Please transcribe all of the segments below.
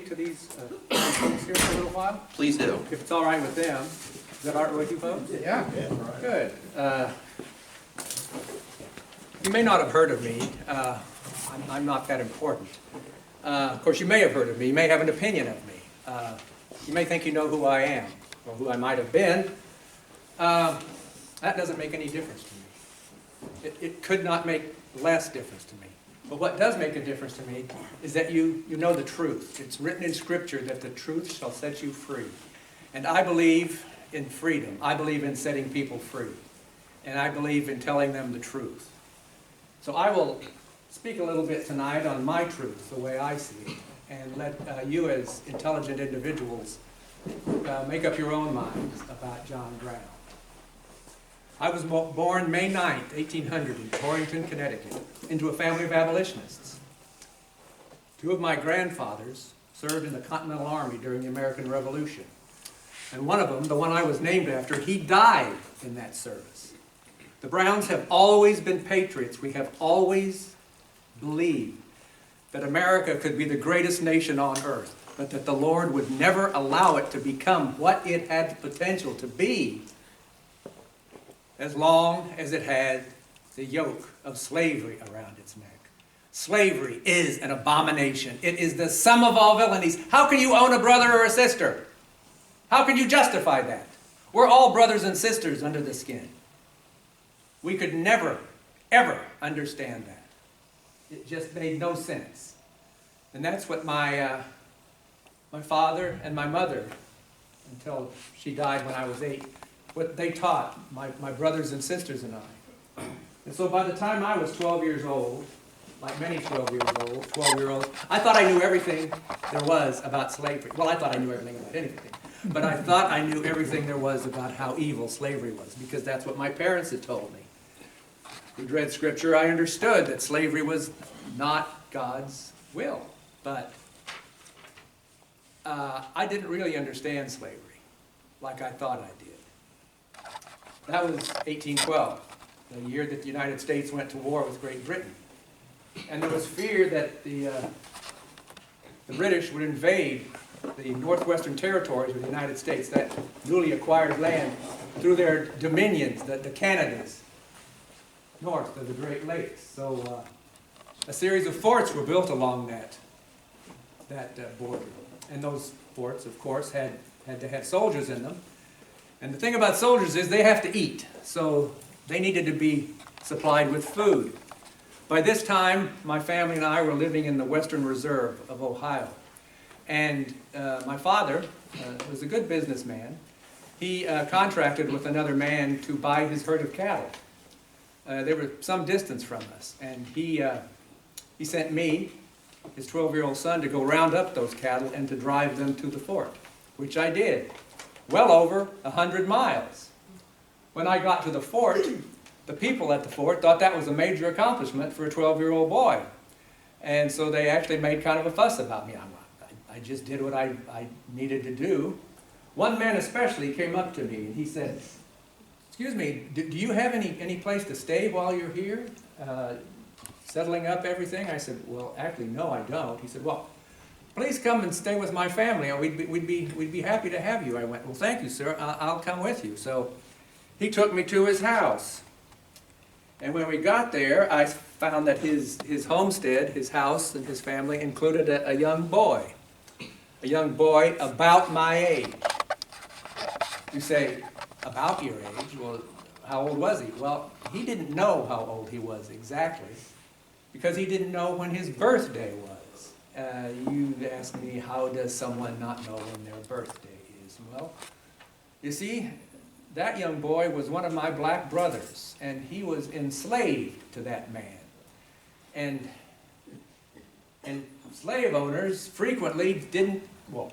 speak to these folks here for a little while? Please do. If it's all right with them. Is that all right with you folks? Yeah. Good. You may not have heard of me. I'm not that important. Of course, you may have heard of me. You may have an opinion of me. You may think you know who I am or who I might have been. That doesn't make any difference to me. It could not make less difference to me. But what does make a difference to me is that you know the truth. It's written in Scripture that the truth shall set you free. And I believe in freedom. I believe in setting people free. And I believe in telling them the truth. So I will speak a little bit tonight on my truth, the way I see it, and let you as intelligent individuals make up your own minds about John Brown. I was born May 9th, 1800 in Torrington, Connecticut, into a family of abolitionists. Two of my grandfathers served in the Continental Army during the American Revolution. And one of them, the one I was named after, he died in that service. The Browns have always been patriots. We have always believed that America could be the greatest nation on earth, but that the Lord would never allow it to become what it had the potential to be as long as it had the yoke of slavery around its neck. Slavery is an abomination. It is the sum of all villainies. How can you own a brother or a sister? How can you justify that? We're all brothers and sisters under the skin. We could never, ever understand that. It just made no sense. And that's what my father and my mother, until she died when I was 8, what they taught my brothers and sisters and I. And so by the time I was 12 years old, like many 12-year-olds, I thought I knew everything there was about slavery. Well, I thought I knew everything about anything. But I thought I knew everything there was about how evil slavery was, because that's what my parents had told me. We'd read Scripture. I understood that slavery was not God's will. But I didn't really understand slavery like I thought I did. That was 1812, the year that the United States went to war with Great Britain. And there was fear that the British would invade the northwestern territories of the United States, that newly acquired land, through their dominions, the Canadas, north of the Great Lakes. So a series of forts were built along that border. And those forts, of course, had to have soldiers in them. And the thing about soldiers is they have to eat. So they needed to be supplied with food. By this time, my family and I were living in the Western Reserve of Ohio. And my father was a good businessman. He contracted with another man to buy his herd of cattle. They were some distance from us. And he sent me, his 12-year-old son, to go round up those cattle and to drive them to the fort, which I did. Well over 100 miles. When I got to the fort, the people at the fort thought that was a major accomplishment for a 12-year-old boy. And so they actually made kind of a fuss about me. I just did what I needed to do. One man especially came up to me and he said, "Excuse me, do you have any place to stay while you're here? Settling up everything?" I said, "Well, actually, no, I don't." He said, "Well, please come and stay with my family. We'd be happy to have you." I went, "Well, thank you, sir. I'll come with you." So he took me to his house. And when we got there, I found that his homestead, his house, and his family included a young boy. A young boy about my age. You say, about your age? Well, how old was he? Well, he didn't know how old he was exactly, because he didn't know when his birthday was. You ask me, how does someone not know when their birthday is? Well, you see, that young boy was one of my black brothers, and he was enslaved to that man. And slave owners frequently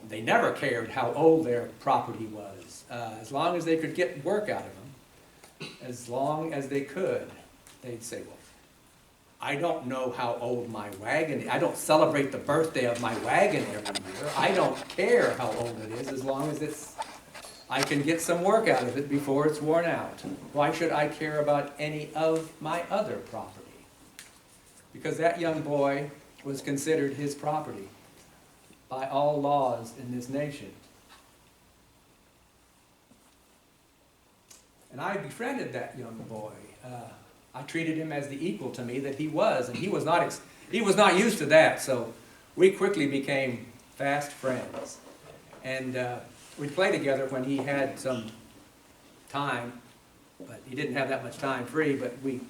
they never cared how old their property was. As long as they could get work out of them, as long as they could, they'd say, "Well, I don't know how old my wagon is. I don't celebrate the birthday of my wagon every year. I don't care how old it is as long as I can get some work out of it before it's worn out. Why should I care about any of my other property?" Because that young boy was considered his property. by all laws in this nation. And I befriended that young boy. I treated him as the equal to me that he was, and he was not used to that, so we quickly became fast friends. And we'd play together when he had some time, but he didn't have that much time free, but we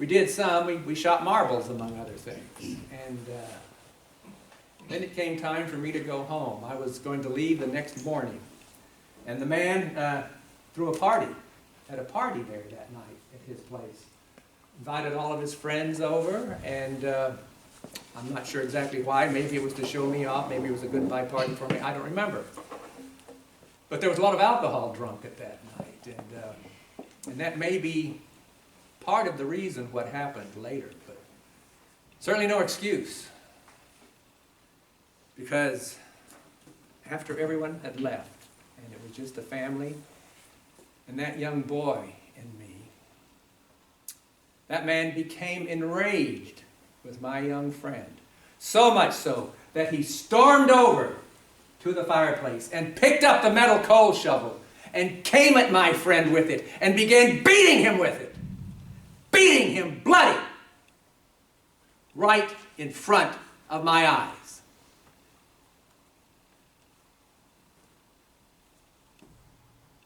did some. We shot marbles, among other things. And then it came time for me to go home. I was going to leave the next morning. And the man threw a party, had a party there that night at his place. Invited all of his friends over, and I'm not sure exactly why. Maybe it was to show me off. Maybe it was a goodbye party for me. I don't remember. But there was a lot of alcohol drunk at that night, and that may be part of the reason what happened later, but certainly no excuse. Because after everyone had left, and it was just the family and that young boy and me, that man became enraged with my young friend. So much so that he stormed over to the fireplace and picked up the metal coal shovel and came at my friend with it and began beating him with it. Beating him bloody right in front of my eyes.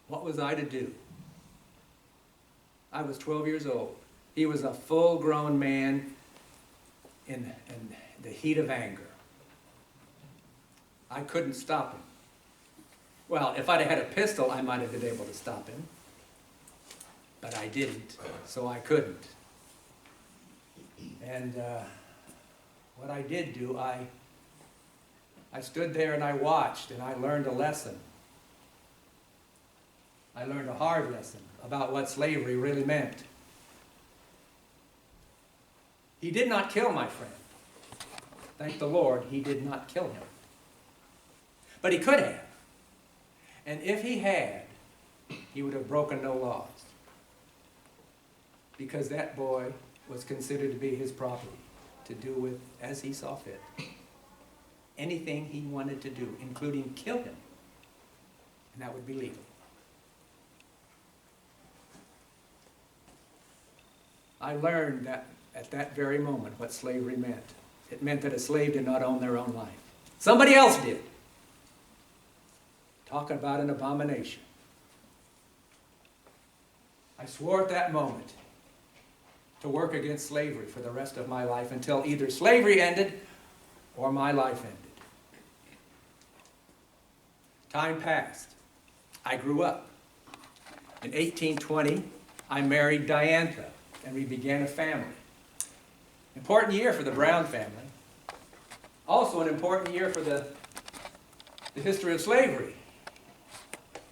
What was I to do? I was 12 years old. He was a full-grown man in the heat of anger. I couldn't stop him. Well, if I'd have had a pistol, I might have been able to stop him. But I didn't, so I couldn't. And what I did do, I stood there and I watched, and I learned a lesson. I learned a hard lesson about what slavery really meant. He did not kill my friend. Thank the Lord, he did not kill him. But he could have. And if he had, he would have broken no laws. Because that boy was considered to be his property, to do with as he saw fit. Anything he wanted to do, including kill him. And that would be legal. I learned that at that very moment what slavery meant. It meant that a slave did not own their own life. Somebody else did. Talk about an abomination. I swore at that moment to work against slavery for the rest of my life until either slavery ended or my life ended. Time passed. I grew up. In 1820, I married Diantha, and we began a family. Important year for the Brown family. Also an important year for the history of slavery.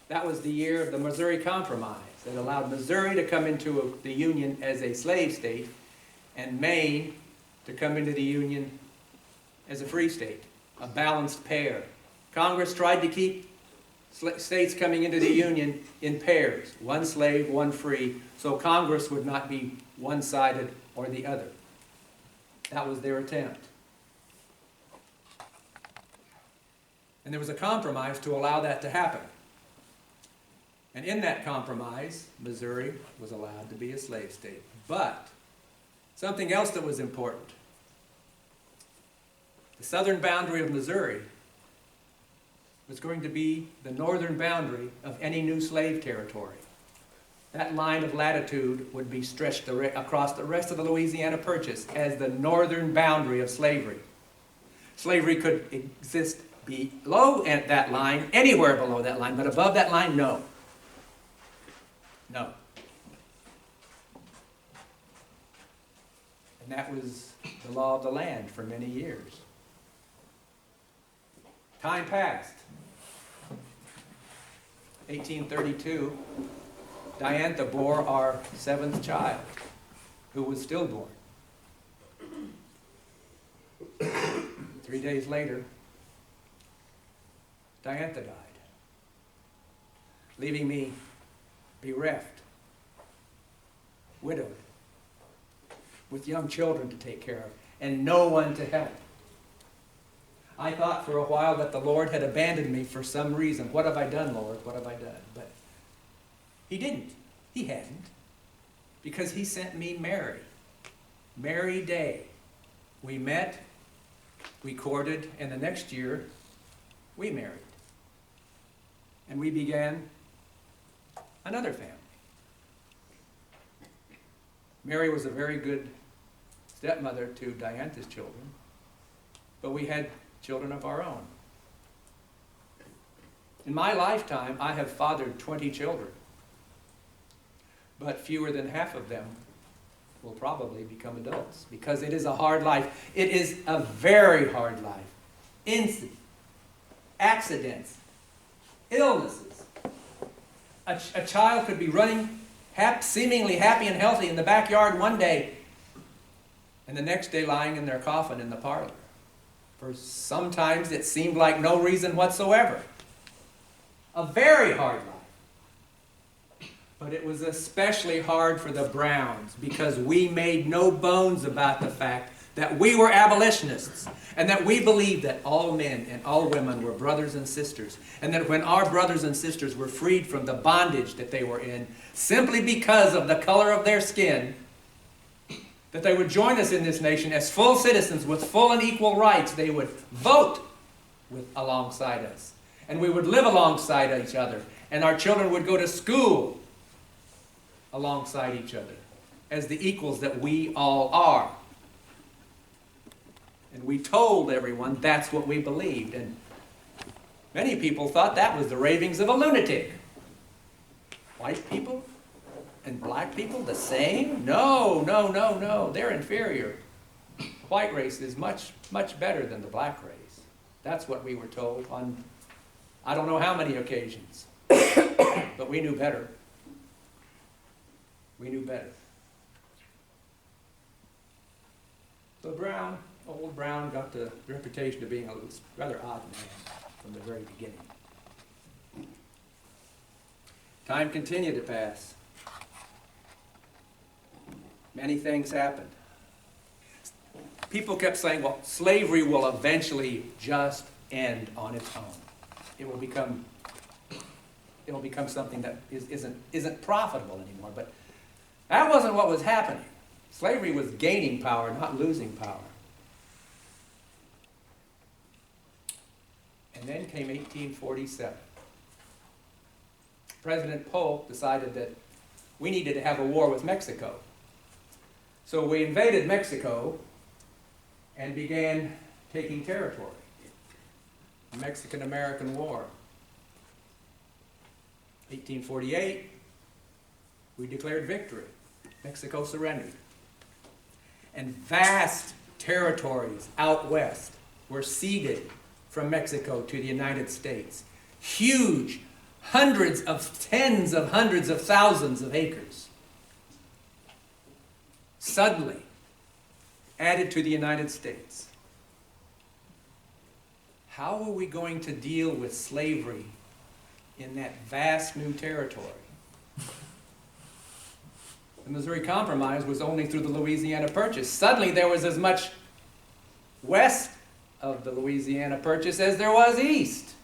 That was the year of the Missouri Compromise that allowed Missouri to come into the Union as a slave state and Maine to come into the Union as a free state, a balanced pair. Congress tried to keep states coming into the Union in pairs, one slave, one free, so Congress would not be one-sided or the other. That was their attempt. And there was a compromise to allow that to happen. And in that compromise, Missouri was allowed to be a slave state. But something else that was important. The southern boundary of Missouri was going to be the northern boundary of any new slave territory. That line of latitude would be stretched across the rest of the Louisiana Purchase as the northern boundary of slavery. Slavery could exist below that line, anywhere below that line, but above that line, no. No. And that was the law of the land for many years. Time passed. 1832, Diantha bore our 7th child, who was stillborn. 3 days later, Diantha died, leaving me bereft, widowed, with young children to take care of, and no one to help. I thought for a while that the Lord had abandoned me for some reason. What have I done, Lord? What have I done? But he didn't. He hadn't. Because he sent me Mary. Mary Day. We met, we courted, and the next year we married. And we began another family. Mary was a very good stepmother to Diantha's children, but we had children of our own. In my lifetime, I have fathered 20 children, but fewer than half of them will probably become adults, because it is a hard life. It is a very hard life. Incidents, accidents, illnesses. A child could be running seemingly happy and healthy in the backyard one day, and the next day lying in their coffin in the parlor. For sometimes it seemed like no reason whatsoever. A very hard life. But it was especially hard for the Browns, because we made no bones about the fact that we were abolitionists, and that we believed that all men and all women were brothers and sisters, and that when our brothers and sisters were freed from the bondage that they were in, simply because of the color of their skin, that they would join us in this nation as full citizens with full and equal rights. They would vote alongside us, and we would live alongside each other, and our children would go to school alongside each other as the equals that we all are. And we told everyone that's what we believed. And many people thought that was the ravings of a lunatic. White people and black people the same? No, no, no, no. They're inferior. The white race is much, much better than the black race. That's what we were told on I don't know how many occasions. But we knew better. We knew better. So old Brown got the reputation of being a rather odd man from the very beginning. Time continued to pass. Many things happened. People kept saying, well, slavery will eventually just end on its own. It will become something that isn't profitable anymore. But that wasn't what was happening. Slavery was gaining power, not losing power. And then came 1847. President Polk decided that we needed to have a war with Mexico. So we invaded Mexico and began taking territory. The Mexican-American War. 1848, we declared victory. Mexico surrendered. And vast territories out west were ceded from Mexico to the United States. Huge, tens of hundreds of thousands of acres suddenly added to the United States. How are we going to deal with slavery in that vast new territory? The Missouri Compromise was only through the Louisiana Purchase. Suddenly there was as much west of the Louisiana Purchase as there was east.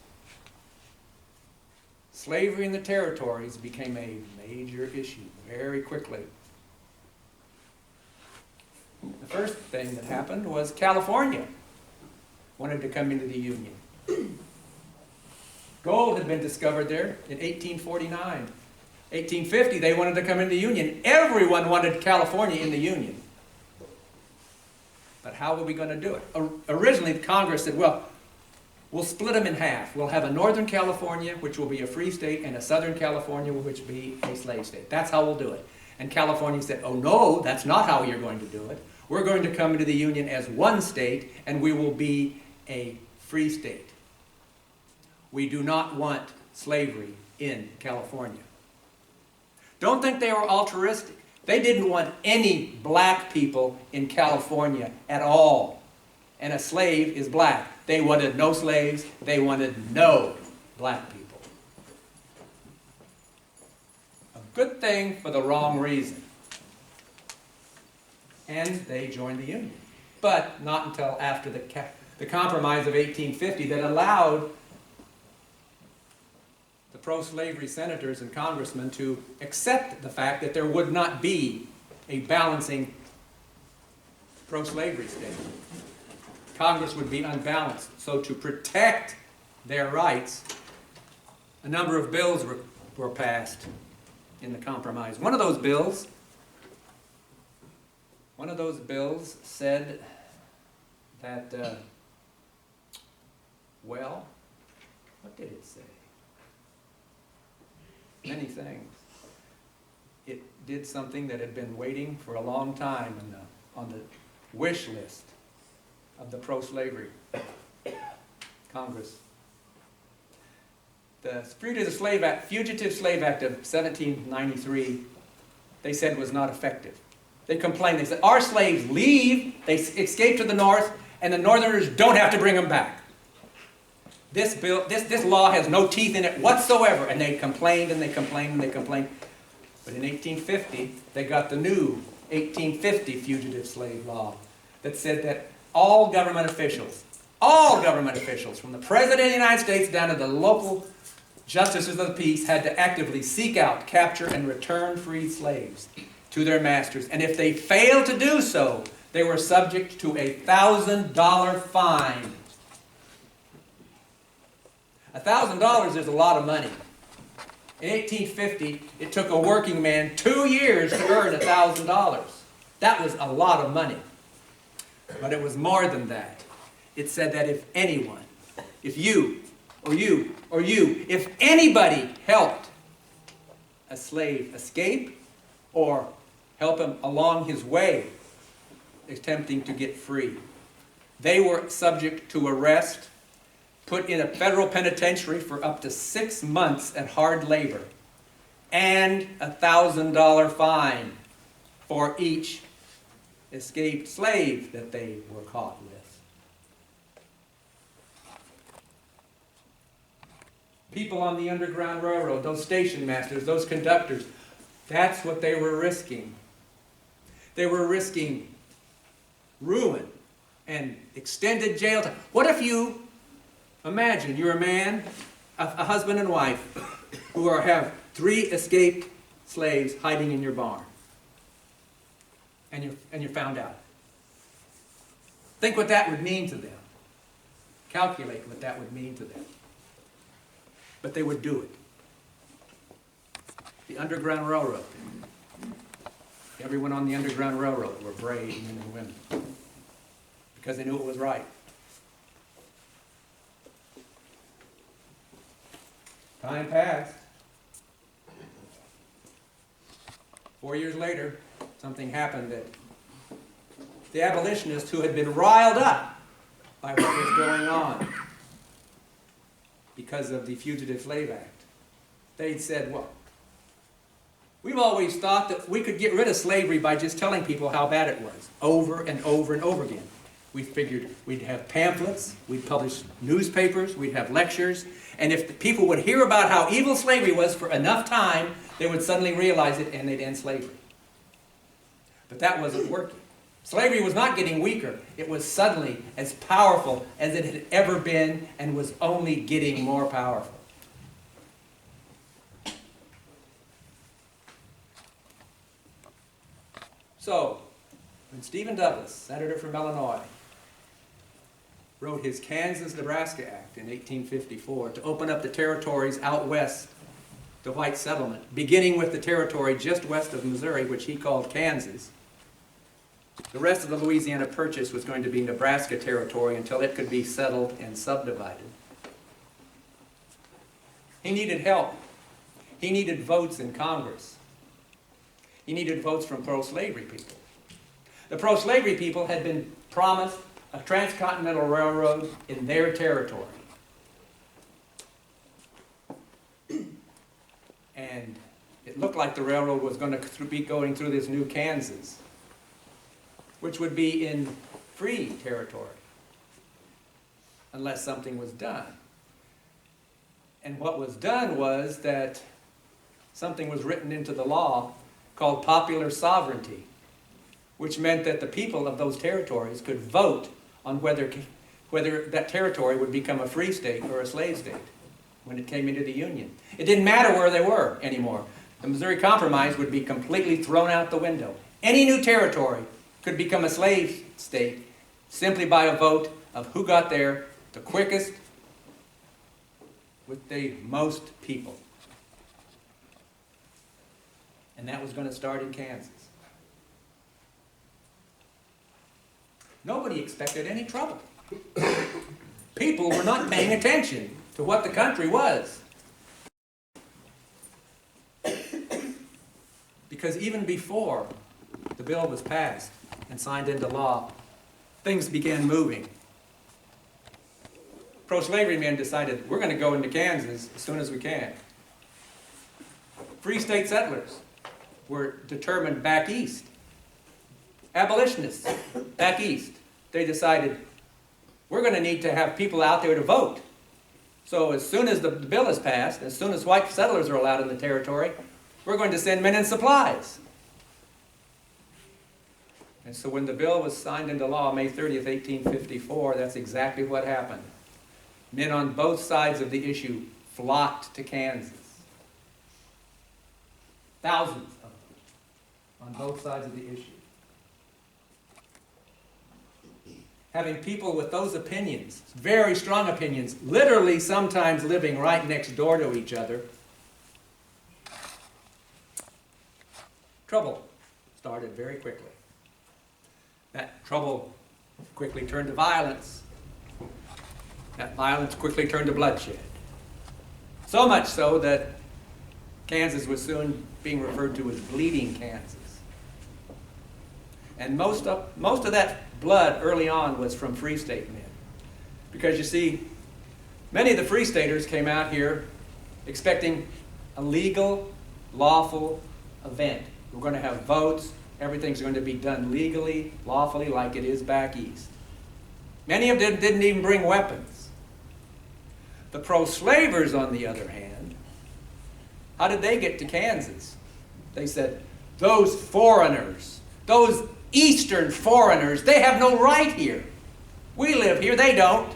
Slavery in the territories became a major issue very quickly. The first thing that happened was California wanted to come into the Union. Gold had been discovered there in 1849. 1850, they wanted to come into the Union. Everyone wanted California in the Union. But how were we going to do it? Originally, Congress said, well, we'll split them in half. We'll have a Northern California, which will be a free state, and a Southern California, which will be a slave state. That's how we'll do it. And California said, oh no, that's not how you're going to do it. We're going to come into the Union as one state, and we will be a free state. We do not want slavery in California. Don't think they were altruistic. They didn't want any black people in California at all. And a slave is black. They wanted no slaves. They wanted no black people. A good thing for the wrong reason. And they joined the Union. But not until after the Compromise of 1850 that allowed the pro-slavery senators and congressmen to accept the fact that there would not be a balancing pro-slavery state. Congress would be unbalanced. So to protect their rights, a number of bills were passed in the Compromise. One of those bills said that, well, what did it say? Many things. It did something that had been waiting for a long time on the wish list of the pro-slavery Congress. The Fugitive Slave Act of 1793, they said was not effective. They complained. They said, our slaves leave, they escape to the north, and the northerners don't have to bring them back. This law has no teeth in it whatsoever. And they complained and they complained and they complained. But in 1850, they got the new 1850 Fugitive Slave Law that said that all government officials, from the President of the United States down to the local justices of the peace, had to actively seek out, capture, and return freed slaves to their masters. And if they failed to do so, they were subject to a $1,000 fine. $1,000 is a lot of money. In 1850, it took a working man 2 years to earn $1,000. That was a lot of money. But it was more than that. It said that if anyone, if you, or you, or you, if anybody helped a slave escape or help him along his way attempting to get free, they were subject to arrest, put in a federal penitentiary for up to 6 months at hard labor, and a $1,000 fine for each escaped slave that they were caught with. People on the Underground Railroad, those station masters, those conductors, that's what they were risking. They were risking ruin and extended jail time. What if you imagine you're a man, a husband and wife, who have 3 escaped slaves hiding in your barn, and you're found out. Think what that would mean to them. Calculate what that would mean to them. But they would do it. The Underground Railroad. Everyone on the Underground Railroad were brave men and women because they knew it was right. Time passed. 4 years later, something happened that the abolitionists who had been riled up by what was going on because of the Fugitive Slave Act, they'd said, well, we've always thought that we could get rid of slavery by just telling people how bad it was, over and over and over again. We figured we'd have pamphlets, we'd publish newspapers, we'd have lectures, and if the people would hear about how evil slavery was for enough time, they would suddenly realize it and they'd end slavery. But that wasn't working. Slavery was not getting weaker. It was suddenly as powerful as it had ever been and was only getting more powerful. So, when Stephen Douglas, senator from Illinois, wrote his Kansas-Nebraska Act in 1854 to open up the territories out west to white settlement, beginning with the territory just west of Missouri, which he called Kansas, the rest of the Louisiana Purchase was going to be Nebraska territory until it could be settled and subdivided. He needed help. He needed votes in Congress. He needed votes from pro-slavery people. The pro-slavery people had been promised a transcontinental railroad in their territory. And it looked like the railroad was going to be going through this new Kansas, which would be in free territory, unless something was done. And what was done was that something was written into the law called popular sovereignty, which meant that the people of those territories could vote on whether whether that territory would become a free state or a slave state when it came into the Union. It didn't matter where they were anymore. The Missouri Compromise would be completely thrown out the window. Any new territory could become a slave state simply by a vote of who got there the quickest with the most people. And that was going to start in Kansas. Nobody expected any trouble. People were not paying attention to what the country was. Because even before the bill was passed and signed into law, things began moving. Pro-slavery men decided, we're going to go into Kansas as soon as we can. Free state settlers were determined back east. Abolitionists back east. They decided, we're going to need to have people out there to vote. So as soon as the bill is passed, as soon as white settlers are allowed in the territory, we're going to send men and supplies. And so when the bill was signed into law, May 30th, 1854, that's exactly what happened. Men on both sides of the issue flocked to Kansas. Thousands of them on both sides of the issue. Having people with those opinions, very strong opinions, literally sometimes living right next door to each other, trouble started very quickly. That trouble quickly turned to violence. That violence quickly turned to bloodshed. So much so that Kansas was soon being referred to as Bleeding Kansas. And most of that blood early on was from Free State men. Because you see, many of the Free Staters came out here expecting a legal, lawful event. We're going to have votes. Everything's going to be done legally, lawfully, like it is back east. Many of them didn't even bring weapons. The pro-slavers, on the other hand, how did they get to Kansas? They said, those foreigners, those Eastern foreigners, they have no right here. We live here, they don't.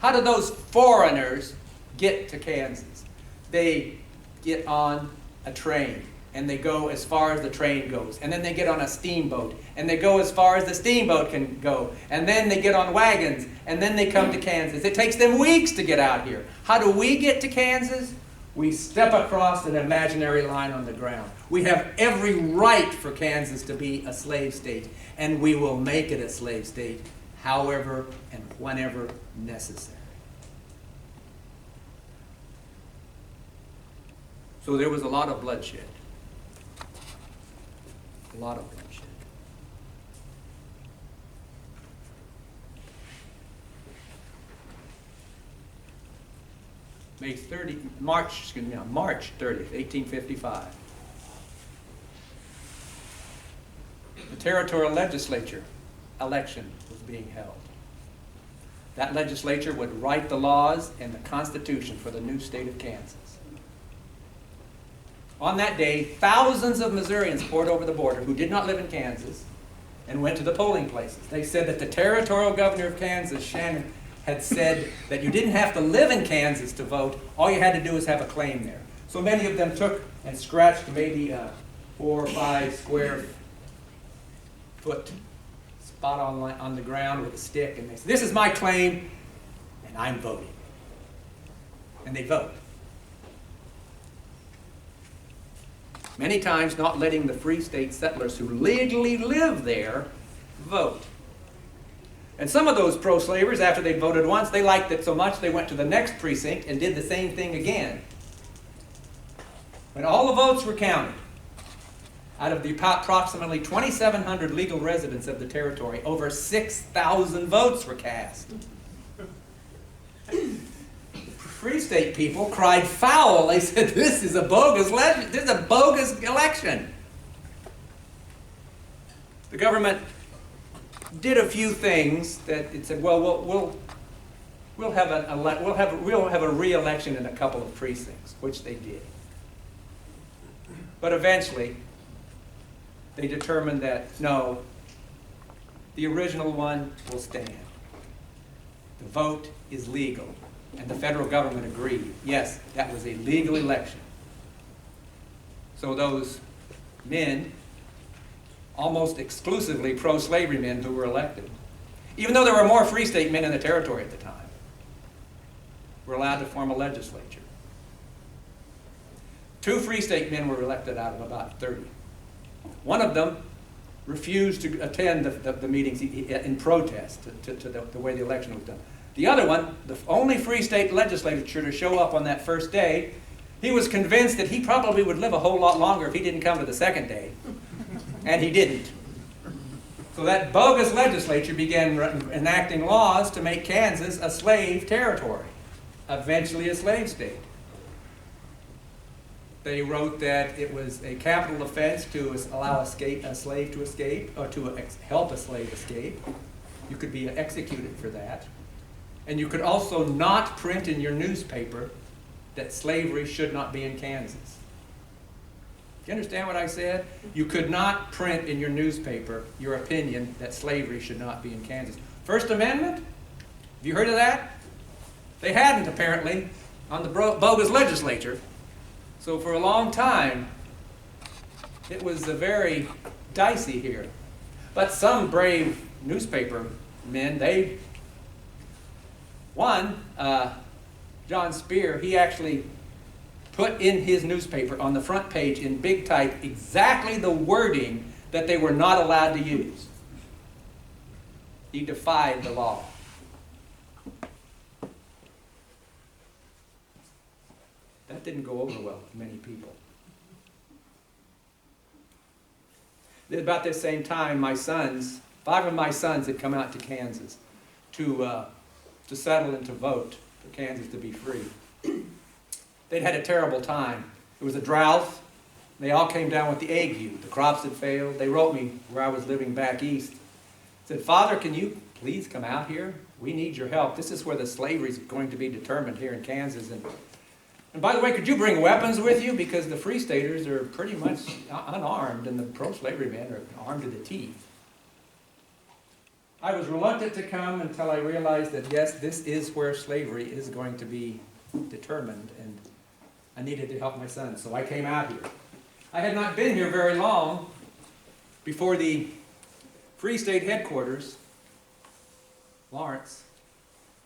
How do those foreigners get to Kansas? They get on a train, and they go as far as the train goes. And then they get on a steamboat, and they go as far as the steamboat can go. And then they get on wagons, and then they come to Kansas. It takes them weeks to get out here. How do we get to Kansas? We step across an imaginary line on the ground. We have every right for Kansas to be a slave state, and we will make it a slave state however and whenever necessary. So there was a lot of bloodshed. A lot of bloodshed. March 30th, 1855. The territorial legislature election was being held. That legislature would write the laws and the Constitution for the new state of Kansas. On that day, thousands of Missourians poured over the border who did not live in Kansas and went to the polling places. They said that the territorial governor of Kansas, Shannon, had said that you didn't have to live in Kansas to vote. All you had to do was have a claim there. So many of them took and scratched maybe a 4 or 5 square foot spot on the ground with a stick, and they said, this is my claim, and I'm voting. And they vote. Many times not letting the free state settlers who legally live there vote. And some of those pro-slavers, after they voted once, they liked it so much they went to the next precinct and did the same thing again. When all the votes were counted, out of the approximately 2,700 legal residents of the territory, over 6,000 votes were cast. Free state people cried foul. They said, this is a bogus election. The government did a few things that it said, well, we'll have a re-election in a couple of precincts, which they did. But eventually, they determined that no, the original one will stand. The vote is legal. And the federal government agreed. Yes, that was a legal election. So those men, almost exclusively pro-slavery men who were elected, even though there were more free state men in the territory at the time, were allowed to form a legislature. 2 free state men were elected out of about 30. One of them refused to attend the meetings in protest to the way the election was done. The other one, the only free state legislature to show up on that first day, he was convinced that he probably would live a whole lot longer if he didn't come to the second day. And he didn't. So that bogus legislature began enacting laws to make Kansas a slave territory, eventually a slave state. They wrote that it was a capital offense to allow a slave to escape, or to help a slave escape. You could be executed for that. And you could also not print in your newspaper that slavery should not be in Kansas. Do you understand what I said? You could not print in your newspaper your opinion that slavery should not be in Kansas. First Amendment? Have you heard of that? They hadn't, apparently, on the bogus legislature. So for a long time, it was very dicey here. But some brave newspaper men, John Spear, he actually put in his newspaper on the front page in big type exactly the wording that they were not allowed to use. He defied the law. That didn't go over well with many people. At about this same time, 5 of my sons had come out to Kansas to settle and to vote for Kansas to be free. They'd had a terrible time. It was a drought. They all came down with the ague. The crops had failed. They wrote me where I was living back east. Said, "Father, can you please come out here? We need your help. This is where the slavery is going to be determined here in Kansas. And by the way, could you bring weapons with you? Because the Free Staters are pretty much unarmed, and the pro-slavery men are armed to the teeth." I was reluctant to come until I realized that, yes, this is where slavery is going to be determined, and I needed to help my son, so I came out here. I had not been here very long before the Free State headquarters, Lawrence,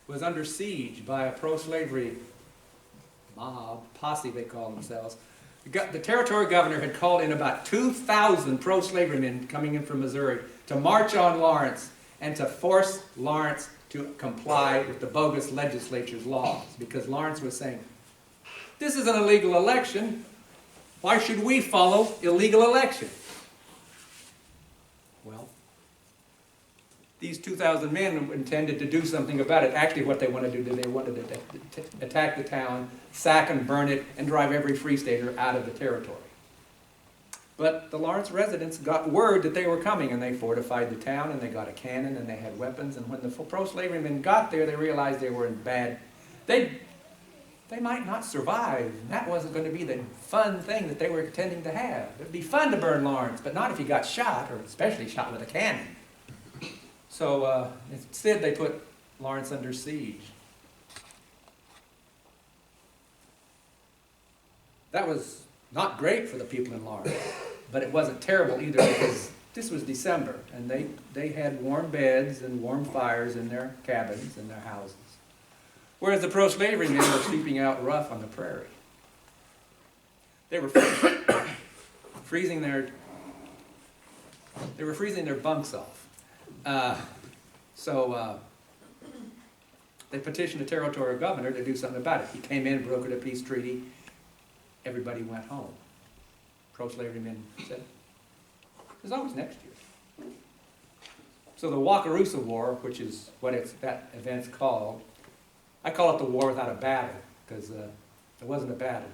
was under siege by a pro-slavery mob, posse they call themselves. The territory governor had called in about 2,000 pro-slavery men coming in from Missouri to march on Lawrence and to force Lawrence to comply with the bogus legislature's laws, because Lawrence was saying, this is an illegal election. Why should we follow illegal election? Well, these 2,000 men intended to do something about it. Actually, what they wanted to do, they wanted to attack the town, sack and burn it, and drive every Free Stater out of the territory. But the Lawrence residents got word that they were coming, and they fortified the town, and they got a cannon, and they had weapons. And when the pro-slavery men got there, they realized they were in bad. They might not survive. And that wasn't going to be the fun thing that they were intending to have. It would be fun to burn Lawrence, but not if you got shot, or especially shot with a cannon. So instead, they put Lawrence under siege. That was not great for the people in Lawrence, but it wasn't terrible either, because this was December, and they had warm beds and warm fires in their cabins and their houses, whereas the pro-slavery men were sleeping out rough on the prairie. They were freezing their bunks off. So they petitioned the territorial governor to do something about it. He came in, brokered a peace treaty. Everybody went home. Pro-slavery men said, there's always next year. So the Wakarusa War, which is what that event's called, I call it the war without a battle, because it wasn't a battle.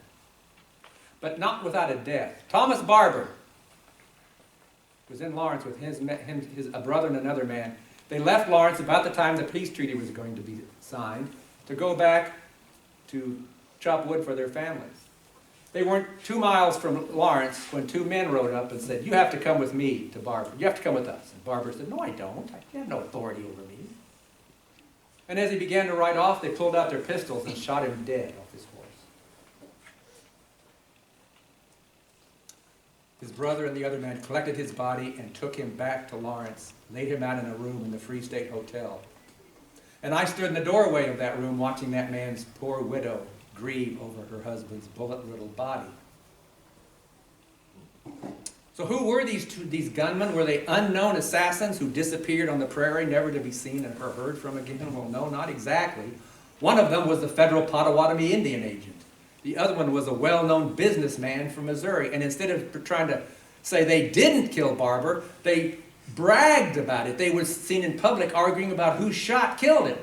But not without a death. Thomas Barber was in Lawrence with a brother and another man. They left Lawrence about the time the peace treaty was going to be signed to go back to chop wood for their families. They weren't 2 miles from Lawrence when 2 men rode up and said, you have to come with me to Barber. You have to come with us. And Barber said, no, I don't. You have no authority over me. And as he began to ride off, they pulled out their pistols and shot him dead off his horse. His brother and the other men collected his body and took him back to Lawrence, laid him out in a room in the Free State Hotel. And I stood in the doorway of that room watching that man's poor widow grieve over her husband's bullet-riddled body. So who were these gunmen? Were they unknown assassins who disappeared on the prairie, never to be seen or heard from again? Well, no, not exactly. One of them was the federal Potawatomi Indian agent. The other one was a well-known businessman from Missouri. And instead of trying to say they didn't kill Barber, they bragged about it. They were seen in public arguing about who killed him.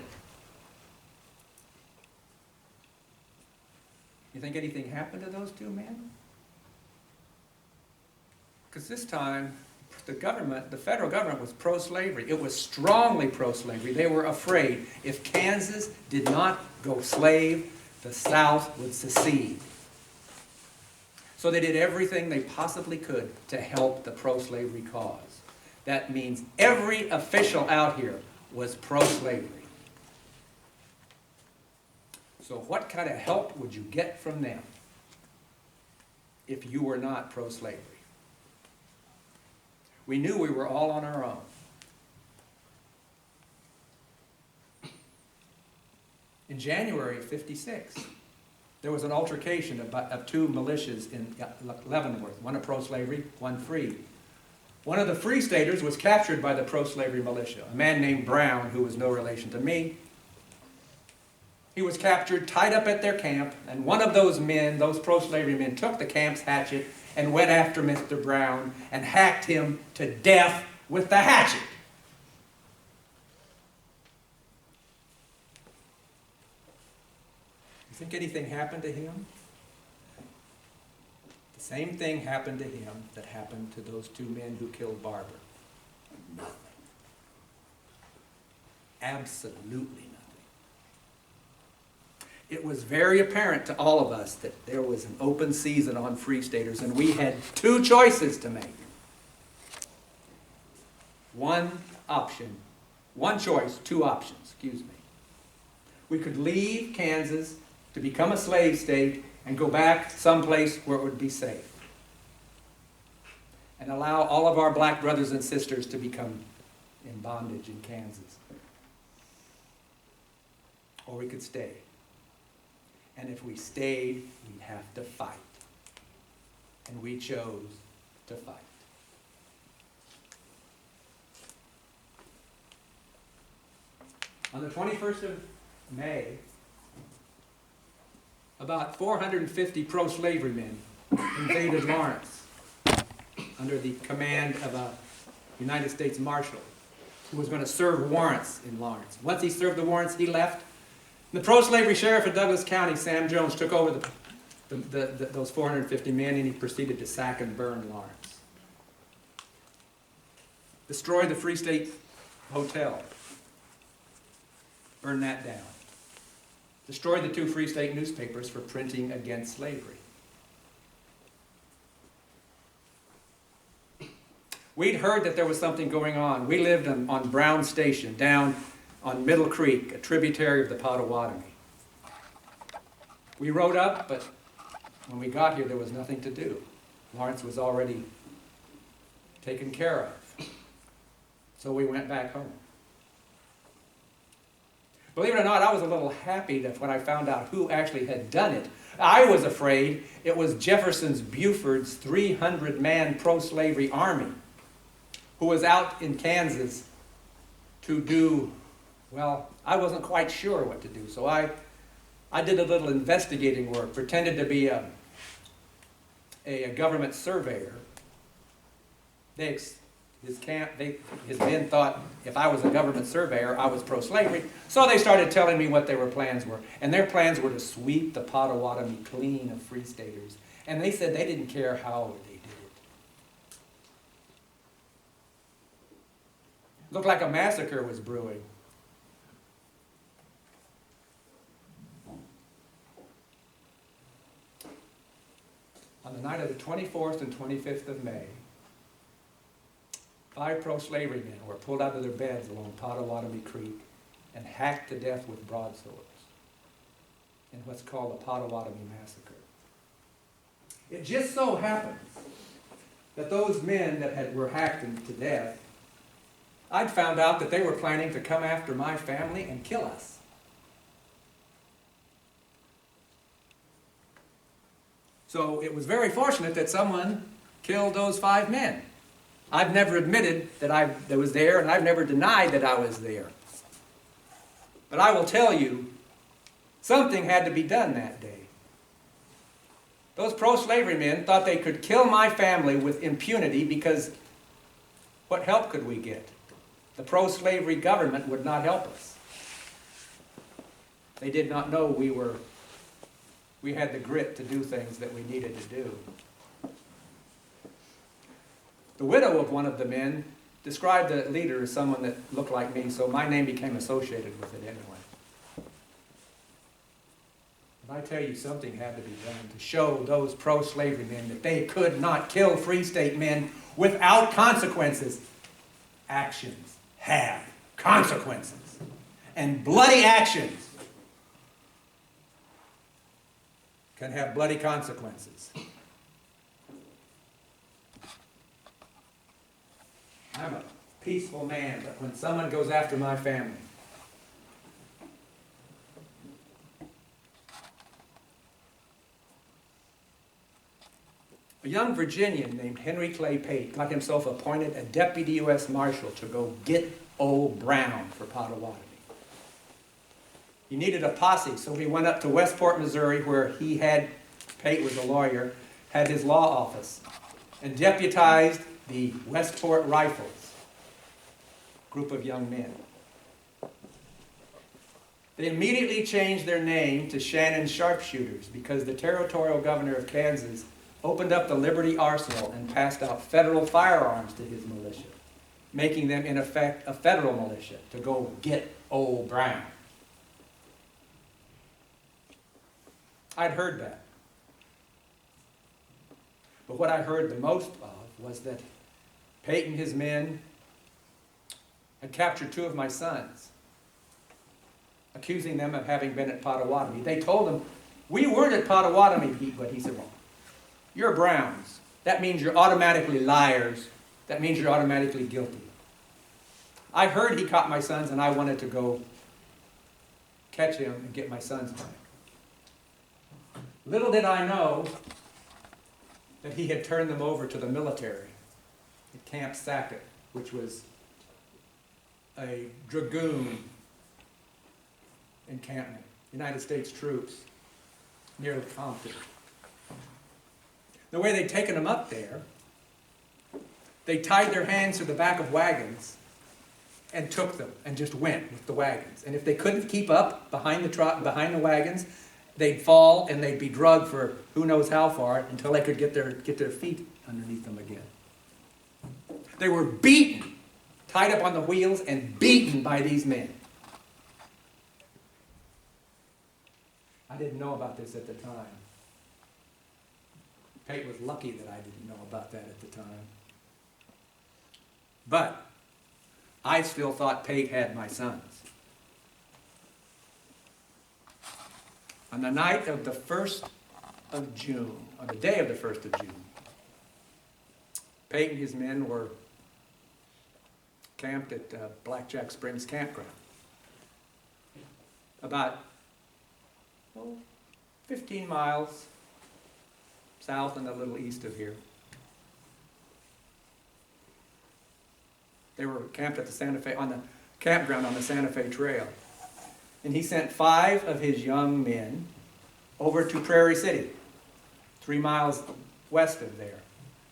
You think anything happened to those two men? Because this time, the federal government was pro-slavery. It was strongly pro-slavery. They were afraid if Kansas did not go slave, the South would secede. So they did everything they possibly could to help the pro-slavery cause. That means every official out here was pro-slavery. So what kind of help would you get from them if you were not pro-slavery? We knew we were all on our own. In January of '56, there was an altercation of two militias in Leavenworth, one a pro-slavery, one free. One of the Free Staters was captured by the pro-slavery militia, a man named Brown, who was no relation to me. He was captured, tied up at their camp, and one of those men, those pro-slavery men, took the camp's hatchet and went after Mr. Brown and hacked him to death with the hatchet. You think anything happened to him? The same thing happened to him that happened to those two men who killed Barber. Nothing. Absolutely nothing. It was very apparent to all of us that there was an open season on Free Staters, and we had two choices to make. One choice, two options, excuse me. We could leave Kansas to become a slave state and go back someplace where it would be safe, and allow all of our black brothers and sisters to become in bondage in Kansas. Or we could stay. And if we stayed, we'd have to fight. And we chose to fight. On the 21st of May, about 450 pro-slavery men invaded Lawrence under the command of a United States Marshal who was going to serve warrants in Lawrence. Once he served the warrants, he left. The pro-slavery sheriff of Douglas County, Sam Jones, took over those 450 men, and he proceeded to sack and burn Lawrence. Destroyed the Free State Hotel. Burned that down. Destroyed the two Free State newspapers for printing against slavery. We'd heard that there was something going on. We lived on Brown Station, down on Middle Creek, a tributary of the Potawatomi. We rode up, but when we got here, there was nothing to do. Lawrence was already taken care of. So we went back home. Believe it or not, I was a little happy that when I found out who actually had done it. I was afraid it was Jefferson Buford's 300-man pro-slavery army who was out in Kansas to do, well, I wasn't quite sure what to do. So I did a little investigating work, pretended to be a government surveyor. His men thought if I was a government surveyor, I was pro-slavery. So they started telling me what their plans were. And their plans were to sweep the Potawatomi clean of Free Staters. And they said they didn't care how they did it. Looked like a massacre was brewing. On the night of the 24th and 25th of May, 5 pro-slavery men were pulled out of their beds along Potawatomi Creek and hacked to death with broadswords in what's called the Potawatomi Massacre. It just so happens that those men that were hacked to death, I'd found out that they were planning to come after my family and kill us. So it was very fortunate that someone killed those 5 men. I've never admitted that I was there, and I've never denied that I was there. But I will tell you, something had to be done that day. Those pro-slavery men thought they could kill my family with impunity because what help could we get? The pro-slavery government would not help us. They did not know we had the grit to do things that we needed to do. The widow of one of the men described the leader as someone that looked like me, so my name became associated with it anyway. But I tell you, something had to be done to show those pro-slavery men that they could not kill Free State men without consequences. Actions have consequences. And bloody actions can have bloody consequences. I'm a peaceful man, but when someone goes after my family, a young Virginian named Henry Clay Pate got himself appointed a deputy U.S. Marshal to go get old Brown for Potawatomi. He needed a posse, so he went up to Westport, Missouri, where Pate was a lawyer, had his law office, and deputized the Westport Rifles, group of young men. They immediately changed their name to Shannon Sharpshooters because the territorial governor of Kansas opened up the Liberty Arsenal and passed out federal firearms to his militia, making them, in effect, a federal militia to go get old Brown. I'd heard that. But what I heard the most of was that Pate and his men had captured 2 of my sons, accusing them of having been at Potawatomi. They told him, "We weren't at Potawatomi," but he said, "Well, you're Browns. That means you're automatically liars. That means you're automatically guilty." I heard he caught my sons, and I wanted to go catch him and get my sons back. Little did I know that he had turned them over to the military at Camp Sackett, which was a dragoon encampment, United States troops, near Compton. The way they'd taken them up there, they tied their hands to the back of wagons and took them and just went with the wagons. And if they couldn't keep up behind the wagons, they'd fall and they'd be drugged for who knows how far until they could get their feet underneath them again. They were beaten, tied up on the wheels and beaten by these men. I didn't know about this at the time. Pate was lucky that I didn't know about that at the time. But I still thought Pate had my sons. On the night of the 1st of June, on the day of the 1st of June, Pate and his men were camped at Blackjack Springs Campground. About 15 miles south and a little east of here. They were camped at the Santa Fe, on the campground on the Santa Fe Trail. And he sent 5 of his young men over to Prairie City, 3 miles west of there.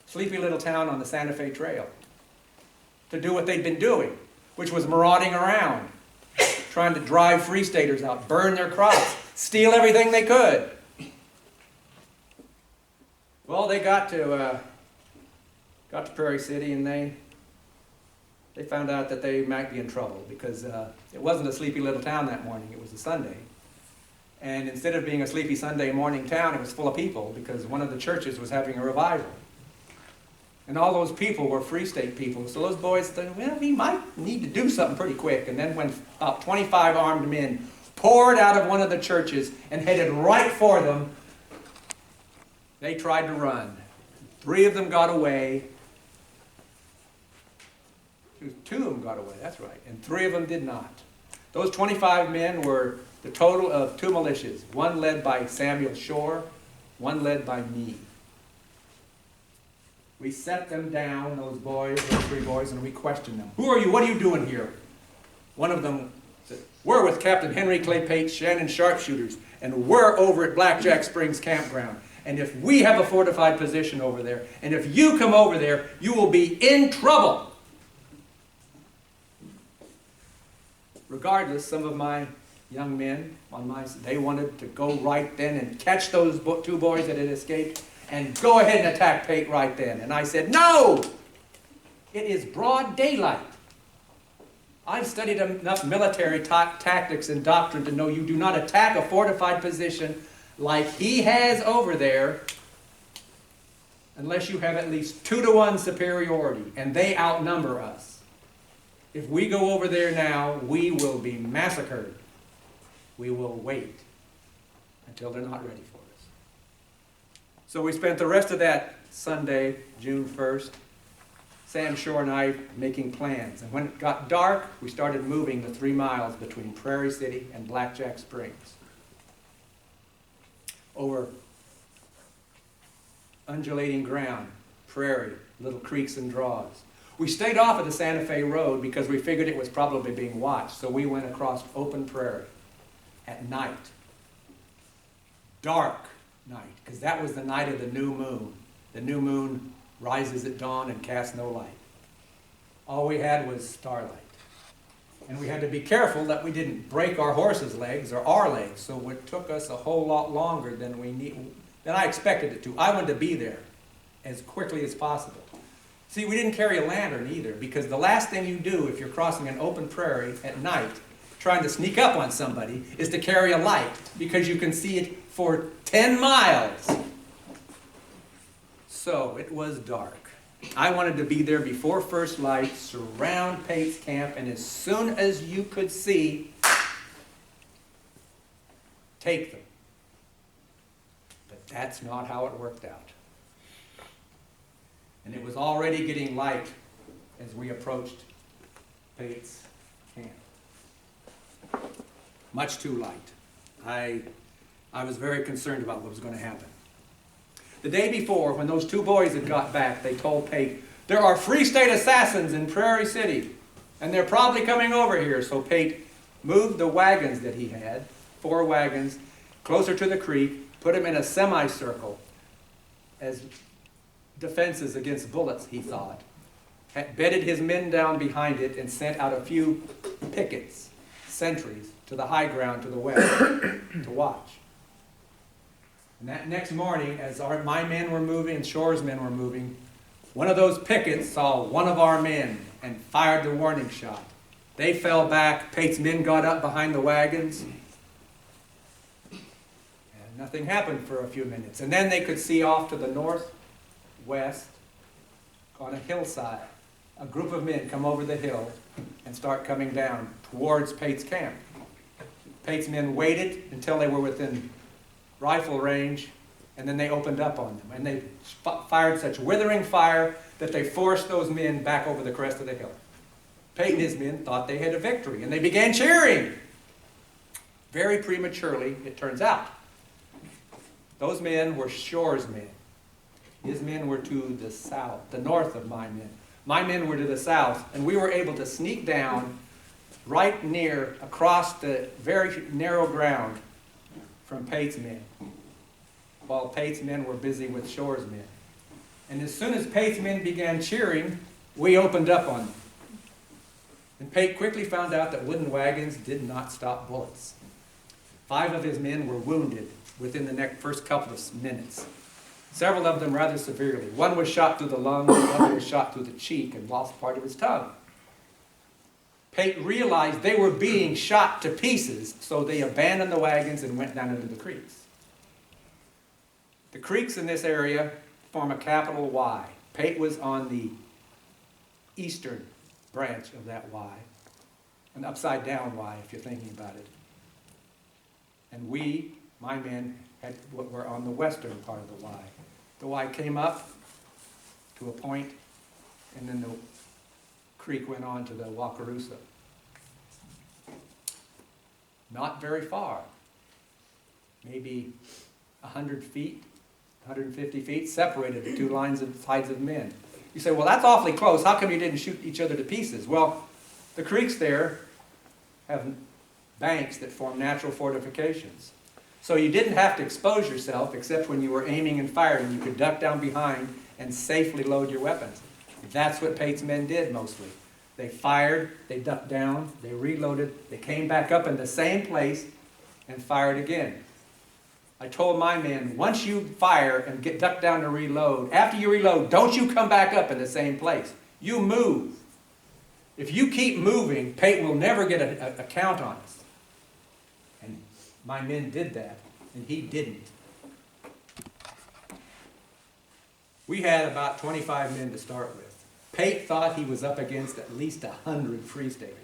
Sleepy little town on the Santa Fe Trail, to do what they'd been doing, which was marauding around, trying to drive Free Staters out, burn their crops, steal everything they could. Well, they got to Prairie City, and they found out that they might be in trouble because it wasn't a sleepy little town that morning. It was a Sunday. And instead of being a sleepy Sunday morning town, it was full of people because one of the churches was having a revival. And all those people were Free State people. So those boys thought, well, we might need to do something pretty quick. And then when about 25 armed men poured out of one of the churches and headed right for them, they tried to run. 3 of them got away. 2 of them got away, that's right. And 3 of them did not. Those 25 men were the total of 2 militias, one led by Samuel Shore, one led by me. We set them down, those 3 boys, and we questioned them. Who are you? What are you doing here? One of them said, we're with Captain Henry Clay Pate's Shannon Sharpshooters, and we're over at Blackjack Springs Campground. And if we have a fortified position over there, and if you come over there, you will be in trouble. Regardless, some of my young men they wanted to go right then and catch those 2 boys that had escaped and go ahead and attack Pate right then. And I said, no! It is broad daylight. I've studied enough military tactics and doctrine to know you do not attack a fortified position like he has over there unless you have at least 2-to-1 superiority, and they outnumber us. If we go over there now, we will be massacred. We will wait until they're not ready for us. So we spent the rest of that Sunday, June 1st, Sam Shore and I making plans. And when it got dark, we started moving the 3 miles between Prairie City and Blackjack Springs. Over undulating ground, prairie, little creeks and draws. We stayed off of the Santa Fe Road because we figured it was probably being watched, so we went across open prairie at night. Dark night, because that was the night of the new moon. The new moon rises at dawn and casts no light. All we had was starlight. And we had to be careful that we didn't break our horses' legs or our legs, so it took us a whole lot longer than I expected it to. I wanted to be there as quickly as possible. See, we didn't carry a lantern either, because the last thing you do if you're crossing an open prairie at night, trying to sneak up on somebody, is to carry a light, because you can see it for 10 miles. So it was dark. I wanted to be there before first light, surround Pate's camp, and as soon as you could see, take them. But that's not how it worked out. And it was already getting light as we approached Pate's camp. Much too light. I was very concerned about what was going to happen. The day before, when those 2 boys had got back, they told Pate, there are Free State assassins in Prairie City, and they're probably coming over here. So Pate moved the wagons that he had, 4 wagons, closer to the creek, put them in a semicircle as defenses against bullets, he thought. Had bedded his men down behind it and sent out a few pickets, sentries, to the high ground to the west to watch. And that next morning, as my men were moving and Shore's men were moving, one of those pickets saw one of our men and fired the warning shot. They fell back. Pate's men got up behind the wagons. And nothing happened for a few minutes. And then they could see off to the northwest on a hillside, a group of men come over the hill and start coming down towards Pate's camp. Pate's men waited until they were within rifle range, and then they opened up on them. And they fired such withering fire that they forced those men back over the crest of the hill. Pate and his men thought they had a victory, and they began cheering. Very prematurely, it turns out. Those men were Shore's men. His men were to the south, the north of my men. My men were to the south, and we were able to sneak down right near, across the very narrow ground from Pate's men, while Pate's men were busy with Shore's men. And as soon as Pate's men began cheering, we opened up on them. And Pate quickly found out that wooden wagons did not stop bullets. 5 of his men were wounded within the first couple of minutes. Several of them rather severely. One was shot through the lung, the other was shot through the cheek and lost part of his tongue. Pate realized they were being shot to pieces, so they abandoned the wagons and went down into the creeks. The creeks in this area form a capital Y. Pate was on the eastern branch of that Y, an upside down Y if you're thinking about it. And we, my men, were on the western part of the Y. The Y came up to a point, and then the creek went on to the Wakarusa. Not very far, maybe 100 feet, 150 feet, separated the two sides of men. You say, well, that's awfully close. How come you didn't shoot each other to pieces? Well, the creeks there have banks that form natural fortifications. So you didn't have to expose yourself, except when you were aiming and firing. You could duck down behind and safely load your weapons. That's what Pate's men did mostly. They fired, they ducked down, they reloaded, they came back up in the same place and fired again. I told my men, once you fire and duck down to reload, after you reload, don't you come back up in the same place. You move. If you keep moving, Pate will never get a count on us. And my men did that, and he didn't. We had about 25 men to start with. Pate thought he was up against at least 100 Free Staters,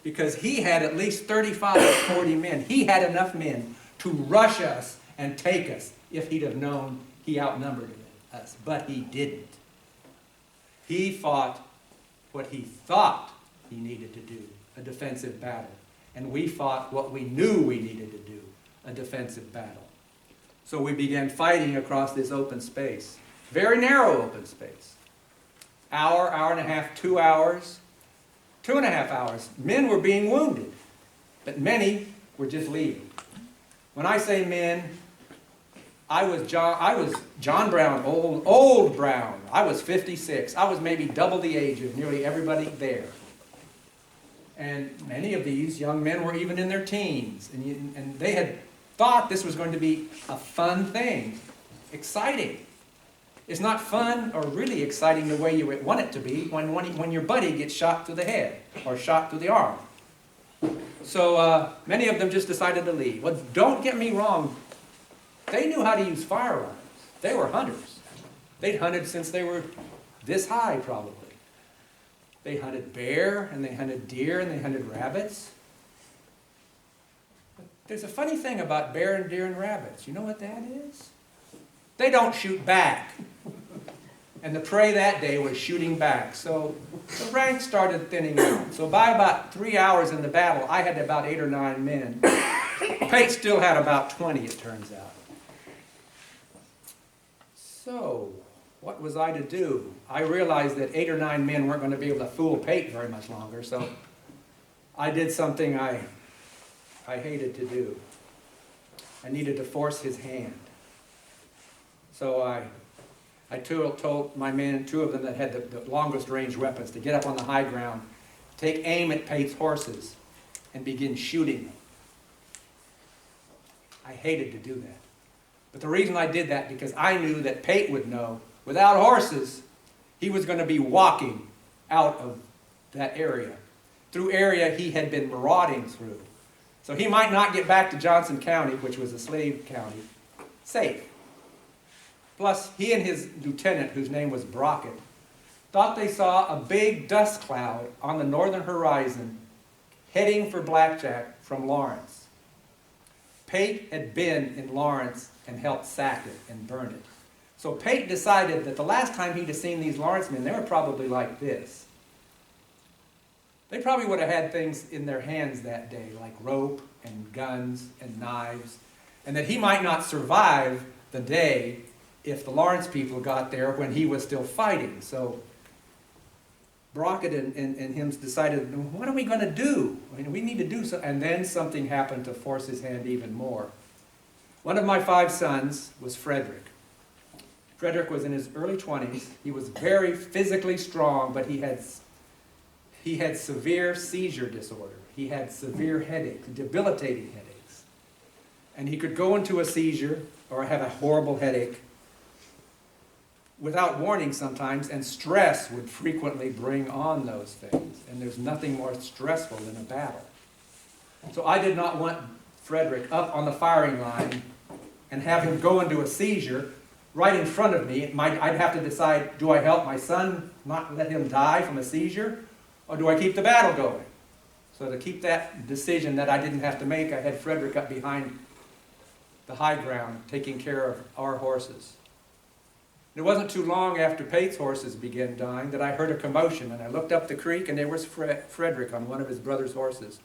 because he had at least 35 or 40 men. He had enough men to rush us and take us if he'd have known he outnumbered us, but he didn't. He fought what he thought he needed to do, a defensive battle, and we fought what we knew we needed to do, a defensive battle. So we began fighting across this open space, very narrow open space. Hour, hour and a half, 2 hours, 2.5 hours. Men were being wounded, but many were just leaving. When I say men, I was John Brown, old Brown. I was 56. I was maybe double the age of nearly everybody there. And many of these young men were even in their teens, and they had thought this was going to be a fun thing, exciting. It's not fun or really exciting the way you want it to be when your buddy gets shot through the head or shot through the arm. So many of them just decided to leave. Well, don't get me wrong. They knew how to use firearms. They were hunters. They'd hunted since they were this high, probably. They hunted bear, and they hunted deer, and they hunted rabbits. But there's a funny thing about bear and deer and rabbits. You know what that is? They don't shoot back. And the prey that day was shooting back. So the ranks started thinning out. So by about 3 hours in the battle, I had about 8 or 9 men. Pate still had about 20, it turns out. So what was I to do? I realized that 8 or 9 men weren't going to be able to fool Pate very much longer. So I did something I hated to do. I needed to force his hand. So I told my men, 2 of them that had the longest range weapons, to get up on the high ground, take aim at Pate's horses, and begin shooting them. I hated to do that. But the reason I did that, because I knew that Pate would know, without horses, he was going to be walking out of that area, through area he had been marauding through. So he might not get back to Johnson County, which was a slave county, safe. Plus, he and his lieutenant, whose name was Brockett, thought they saw a big dust cloud on the northern horizon heading for Blackjack from Lawrence. Pate had been in Lawrence and helped sack it and burn it. So Pate decided that the last time he'd have seen these Lawrence men, they were probably like this. They probably would have had things in their hands that day, like rope and guns and knives, and that he might not survive the day if the Lawrence people got there when he was still fighting. So Brockett and him decided, what are we going to do? I mean, we need to do something. And then something happened to force his hand even more. One of my 5 sons was Frederick. Frederick was in his early 20s. He was very physically strong, but he had severe seizure disorder. He had severe headaches, debilitating headaches. And he could go into a seizure or have a horrible headache without warning sometimes, and stress would frequently bring on those things. And there's nothing more stressful than a battle. So I did not want Frederick up on the firing line and have him go into a seizure right in front of me. I'd have to decide, do I help my son, not let him die from a seizure, or do I keep the battle going? So to keep that decision that I didn't have to make, I had Frederick up behind the high ground, taking care of our horses. It wasn't too long after Pate's horses began dying that I heard a commotion, and I looked up the creek, and there was Frederick on one of his brother's horses,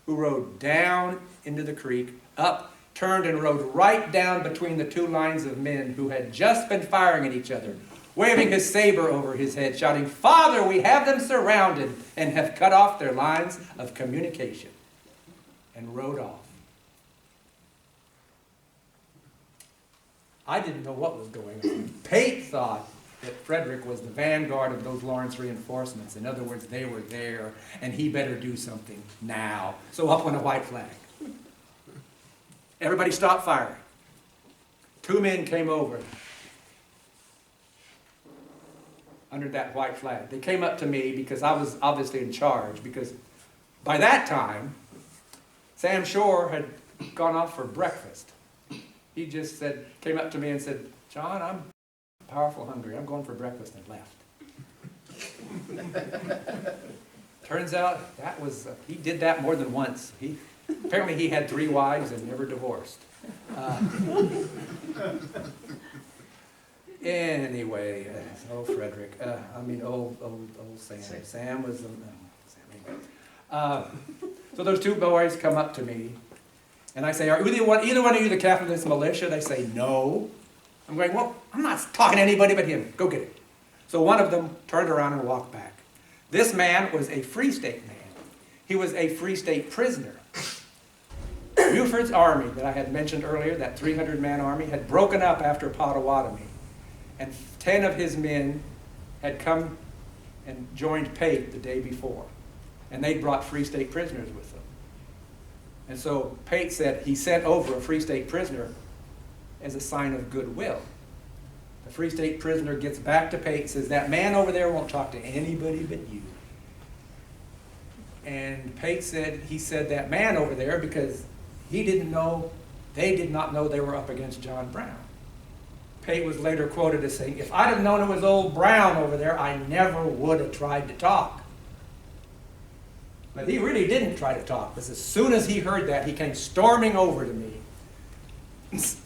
who rode down into the creek, up, turned, and rode right down between the two lines of men who had just been firing at each other, waving his saber over his head, shouting, "Father, we have them surrounded and have cut off their lines of communication," and rode off. I didn't know what was going on. Pate thought that Frederick was the vanguard of those Lawrence reinforcements. In other words, they were there, and he better do something now. So up went a white flag. Everybody stopped firing. Two men came over under that white flag. They came up to me because I was obviously in charge, because by that time, Sam Shore had gone off for breakfast. He just came up to me and said, "John, I'm powerful hungry. I'm going for breakfast," and left. Turns out he did that more than once. Apparently he had 3 wives and never divorced. Anyway, Frederick. Old Sam. Sam was so those two boys come up to me, and I say, "Are either one of you the captain of this militia?" They say, "No." I'm going, "Well, I'm not talking to anybody but him. Go get it." So one of them turned around and walked back. This man was a Free State man. He was a Free State prisoner. Buford's army that I had mentioned earlier, that 300-man army, had broken up after Pottawatomie, and 10 of his men had come and joined Pate the day before, and they'd brought Free State prisoners with them. And so Pate said he sent over a Free State prisoner as a sign of goodwill. The Free State prisoner gets back to Pate and says, "That man over there won't talk to anybody but you." And Pate said he said that man over there because they did not know they were up against John Brown. Pate was later quoted as saying, "If I'd have known it was old Brown over there, I never would have tried to talk." But he really didn't try to talk, because as soon as he heard that, he came storming over to me,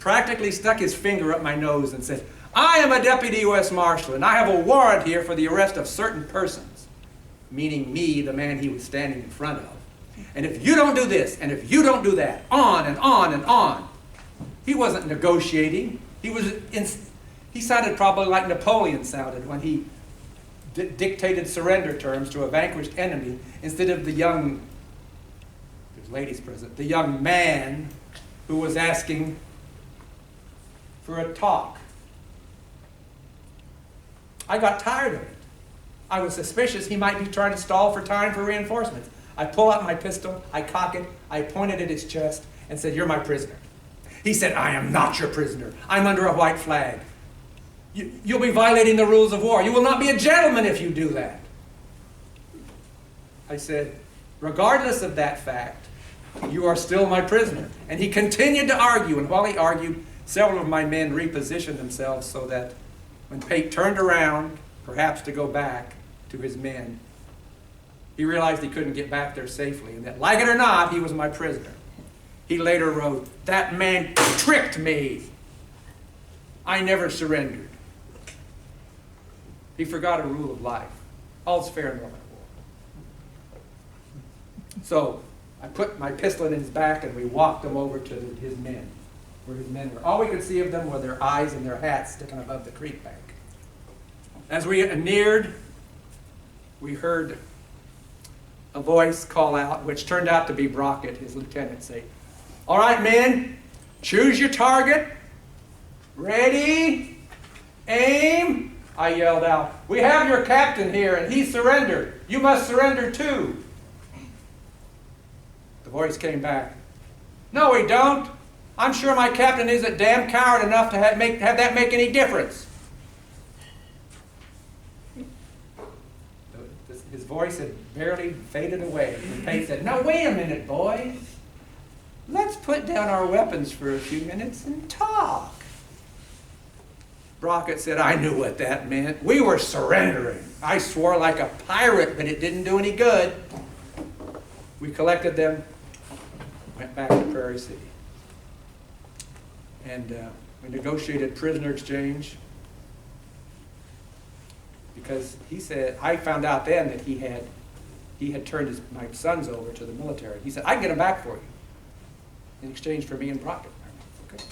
practically stuck his finger up my nose and said, "I am a deputy U.S. Marshal, and I have a warrant here for the arrest of certain persons," meaning me, the man he was standing in front of. "And if you don't do this, and if you don't do that," on and on and on. He wasn't negotiating. He sounded probably like Napoleon sounded when he dictated surrender terms to a vanquished enemy instead of the young, there's ladies present, the young man who was asking for a talk. I got tired of it. I was suspicious he might be trying to stall for time for reinforcements. I pull out my pistol, I cock it, I pointed at his chest and said, "You're my prisoner." He said, "I am not your prisoner. I'm under a white flag. You'll be violating the rules of war. You will not be a gentleman if you do that." I said, "Regardless of that fact, you are still my prisoner." And he continued to argue, and while he argued, several of my men repositioned themselves so that when Pate turned around, perhaps to go back to his men, he realized he couldn't get back there safely, and that, like it or not, he was my prisoner. He later wrote, "That man tricked me. I never surrendered." He forgot a rule of life. All's fair in love and war. So I put my pistol in his back and we walked him over to his men, where his men were. All we could see of them were their eyes and their hats sticking above the creek bank. As we neared, we heard a voice call out, which turned out to be Brockett, his lieutenant, say, "All right, men, choose your target. Ready? Aim." I yelled out, "We have your captain here, and he surrendered. You must surrender too." The voice came back, "No, we don't. I'm sure my captain isn't damn coward enough to have that make any difference." His voice had barely faded away, and Pate said, "Now wait a minute, boys. Let's put down our weapons for a few minutes and talk." Brockett said, I knew what that meant. We were surrendering. I swore like a pirate, but it didn't do any good. We collected them, went back to Prairie City. And we negotiated prisoner exchange because he said, I found out then that he had turned my sons over to the military. He said, I can get them back for you in exchange for me and Brockett. Okay.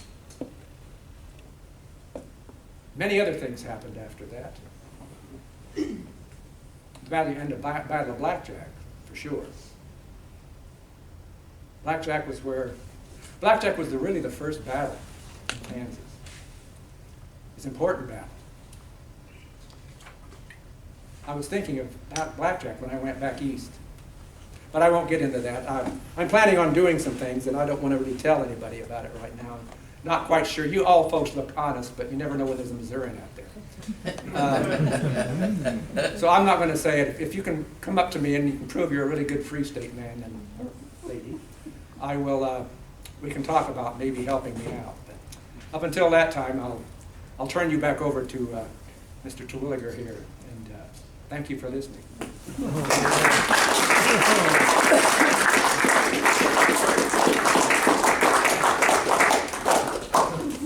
Many other things happened after that. And the Battle of Blackjack, for sure. Blackjack was really the first battle in Kansas. It's an important battle. I was thinking of Blackjack when I went back east. But I won't get into that. I'm planning on doing some things, and I don't want to really tell anybody about it right now. I'm not quite sure. You all folks look honest, but you never know when there's a Missourian out there. So I'm not going to say it. If you can come up to me and you can prove you're a really good Free State man and or lady, I will. We can talk about maybe helping me out. But up until that time, I'll turn you back over to Mr. Terwilliger here, and thank you for listening.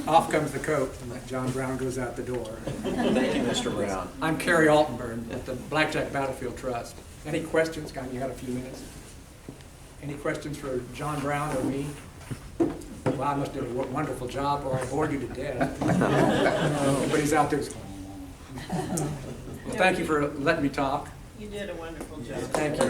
Off comes the coat, and John Brown goes out the door. Thank you, Mr. Brown. I'm Kerry Altenburn at the Blackjack Battlefield Trust. Any questions? God, you got a few minutes. Any questions for John Brown or me? Well, I must have done a wonderful job, or I bored you to death. Everybody's out there. Well, thank you for letting me talk. You did a wonderful job. Thank you.